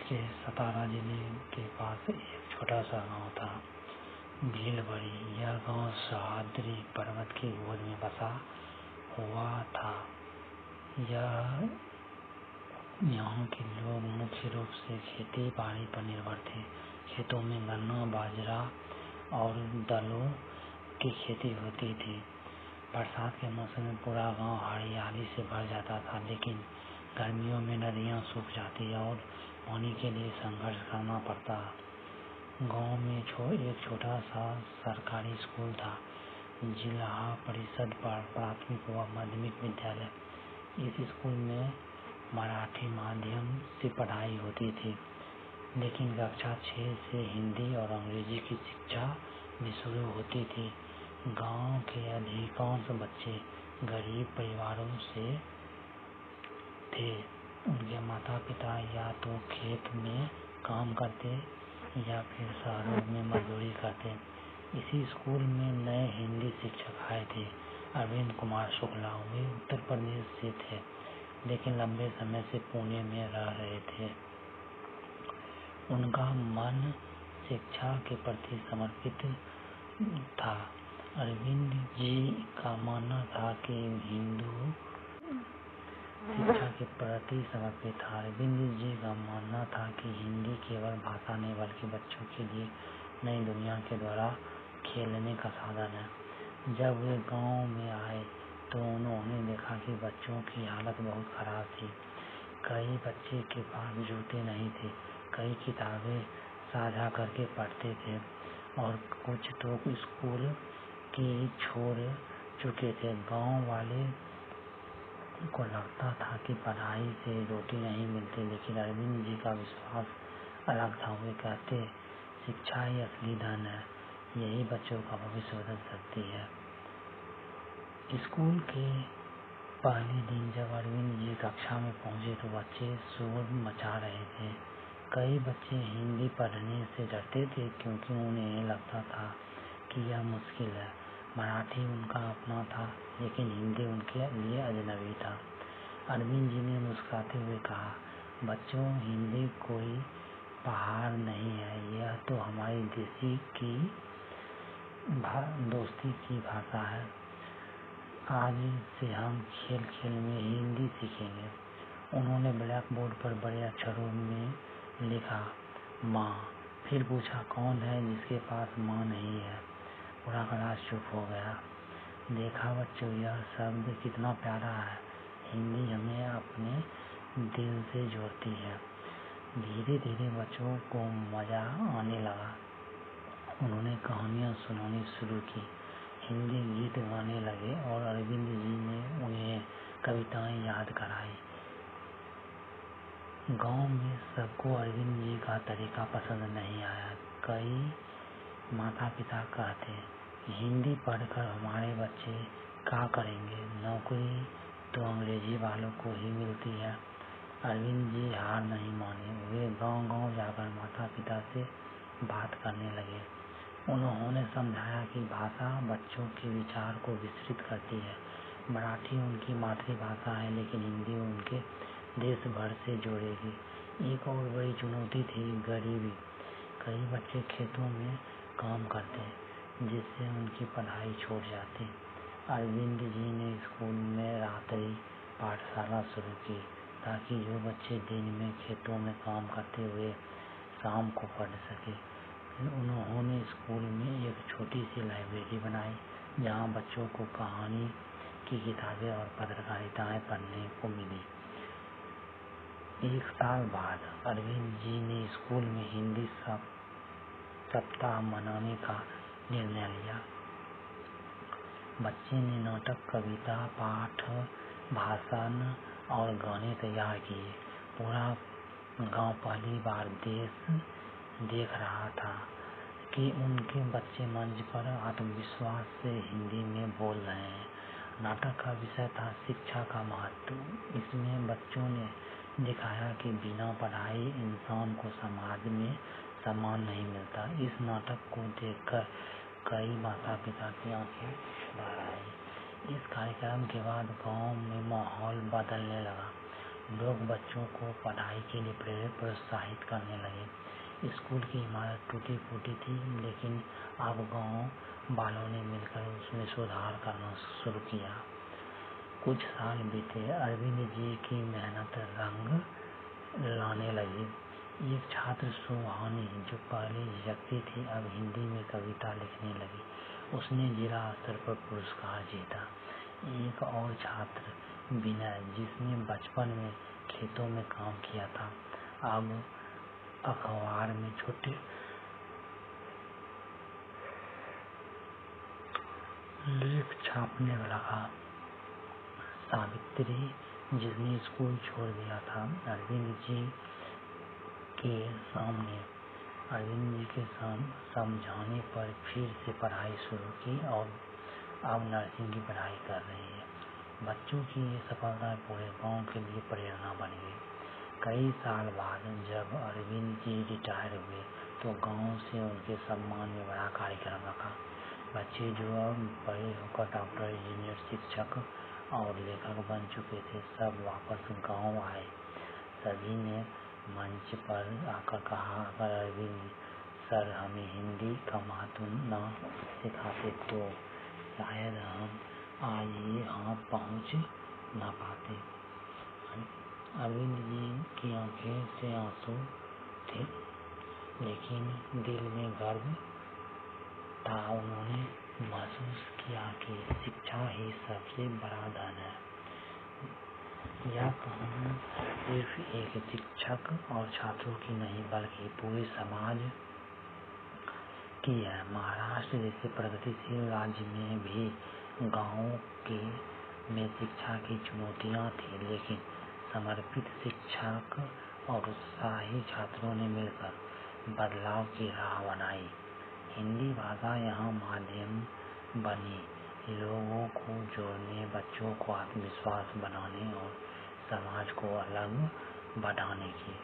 के सतारा जिले के पास एक छोटा सा गांव था, भीलबड़ी। यह गांव सह्याद्री पर्वत की गोद में बसा हुआ था। यहाँ के लोग मुख्य रूप से खेती बाड़ी पर निर्भर थे। खेतों में गन्ना, बाजरा और दालों की खेती होती थी। बरसात के मौसम में पूरा गांव हरियाली से भर जाता था, लेकिन गर्मियों में नदियां सूख जाती और पानी के लिए संघर्ष करना पड़ता। गांव में एक छोटा सा सरकारी स्कूल था, जिला परिषद प्राथमिक व माध्यमिक विद्यालय। इस स्कूल में मराठी माध्यम से पढ़ाई होती थी, लेकिन कक्षा 6 से हिंदी और अंग्रेजी की शिक्षा भी शुरू होती थी। गांव के अधिकांश बच्चे गरीब परिवारों से थे। उनके माता पिता या तो खेत में काम करते या फिर शहरों में मजदूरी करते। इसी स्कूल में नए हिंदी शिक्षक आए थे, अरविंद कुमार शुक्ला। वे उत्तर प्रदेश से थे, लेकिन लंबे समय से पुणे में रह रहे थे। उनका मन शिक्षा के प्रति समर्पित था। अरविंद जी का मानना था कि हिंदी केवल भाषा नहीं बल्कि बच्चों के लिए नई दुनिया के द्वारा खेलने का साधन है। जब वे गांव में आए तो उन्होंने देखा कि बच्चों की हालत बहुत खराब थी। कई बच्चे के पास जूते नहीं थे, कई किताबें साझा करके पढ़ते थे और कुछ तो स्कूल की छोड़ चुके थे। गांव वाले को लगता था कि पढ़ाई से रोटी नहीं मिलती, लेकिन अरविंद जी का विश्वास अलग था। वे कहते, शिक्षा ही असली धन है, यही बच्चों का भविष्य बदल सकती है। स्कूल के पहले दिन जब अरविंद जी कक्षा में पहुंचे तो बच्चे शोर मचा रहे थे। कई बच्चे हिंदी पढ़ने से डरते थे, क्योंकि उन्हें लगता था कि यह मुश्किल है। मराठी उनका अपना था, लेकिन हिंदी उनके लिए अजनबी था। अरविंद जी ने मुस्कुराते हुए कहा, बच्चों, हिंदी कोई पहाड़ नहीं है, यह तो हमारी दोस्ती की भाषा है। आज से हम खेल खेल में हिंदी सीखेंगे। उन्होंने ब्लैक बोर्ड पर बड़े अक्षरों में लिखा, माँ। फिर पूछा, कौन है जिसके पास माँ नहीं है? पूरा क्लास चुप हो गया। देखा बच्चों, यह शब्द कितना प्यारा है। हिंदी हमें अपने दिल से जोड़ती है। धीरे धीरे बच्चों को मजा आने लगा। उन्होंने कहानियाँ सुनानी शुरू की, हिंदी गीत गाने लगे और अरविंद जी ने उन्हें कविताएं याद कराई। गांव में सबको अरविंद जी का तरीका पसंद नहीं आया। कई माता पिता कहते, हिंदी पढ़कर हमारे बच्चे क्या करेंगे? नौकरी तो अंग्रेजी वालों को ही मिलती है। अरविंद जी हार नहीं माने। वे गांव-गांव जाकर माता पिता से बात करने लगे। उन्होंने समझाया कि भाषा बच्चों के विचार को विस्तृत करती है। मराठी उनकी मातृभाषा है, लेकिन हिंदी उनके देश भर से जोड़ेगी। एक और बड़ी चुनौती थी गरीबी। कई बच्चे खेतों में काम करते, जिससे उनकी पढ़ाई छूट जाती। अरविंद जी ने स्कूल में रात्रि पाठशाला शुरू की, ताकि जो बच्चे दिन में खेतों में काम करते हुए शाम को पढ़ सके। उन्होंने स्कूल में एक छोटी सी लाइब्रेरी बनाई, जहाँ बच्चों को कहानी की किताबें और पत्रकारिताएं पढ़ने को मिली। एक साल बाद अरविंद जी ने स्कूल में हिंदी सप्ताह मनाने का निर्णय लिया। बच्चे ने नाटक, कविता, पाठ, भाषण और गाने तैयार किए। पूरा गांव पहली बार देख रहा था कि उनके बच्चे मंच पर आत्मविश्वास से हिंदी में बोल रहे हैं। नाटक का विषय था शिक्षा का महत्व। इसमें बच्चों ने दिखाया कि बिना पढ़ाई इंसान को समाज में सम्मान नहीं मिलता। इस नाटक को देखकर कई माता पिता की आंखें भर आई। इस कार्यक्रम के बाद गांव में माहौल बदलने लगा। लोग बच्चों को पढ़ाई के लिए प्रोत्साहित करने लगे। स्कूल की इमारत टूटी फूटी थी, लेकिन अब गांव वालों ने मिलकर उसमें सुधार करना शुरू किया। कुछ साल बीते, अरविंद जी की मेहनत रंग लाने लगी। एक छात्र सुहानी, जो पहले झिझकती थी, अब हिंदी में कविता लिखने लगी। उसने जिला स्तर पर पुरस्कार जीता। एक और छात्र विनय, जिसने बचपन में खेतों में काम किया था, अब अखबार में छोटे लेख छापने लगा। सावित्री, जिसने स्कूल छोड़ दिया था, अरविंद जी के समझाने पर फिर से पढ़ाई शुरू की और अब नर्सिंग की पढ़ाई कर रही है। बच्चों की ये सफलता पूरे गांव के लिए प्रेरणा बन गई। कई साल बाद जब अरविंद जी रिटायर हुए तो गांव से उनके सम्मान में बड़ा कार्यक्रम रखा। बच्चे जो अब बड़े होकर डॉक्टर, इंजीनियर, शिक्षक और लेखक बन चुके थे, सब वापस गांव आए। सभी ने मंच पर आकर कहा, अगर अरविंद सर हमें हिंदी का महत्व न सिखाते तो शायद हम आज यहाँ पहुँच न पाते। अरविंद जी की आंखें से आंसू थे, लेकिन दिल में गर्व था। उन्होंने महसूस किया कि शिक्षा ही सबसे बड़ा धन है। यह कहानी सिर्फ एक शिक्षक और छात्रों की नहीं, बल्कि पूरे समाज की है। महाराष्ट्र जैसे प्रगतिशील राज्य में भी गाँव में शिक्षा की चुनौतियाँ थी, लेकिन समर्पित शिक्षक और उत्साही छात्रों ने मिलकर बदलाव की राह बनाई। हिंदी भाषा यहाँ माध्यम बनी, लोगों को जोड़ने, बच्चों को आत्मविश्वास बनाने और समाज को अलग बढ़ाने की।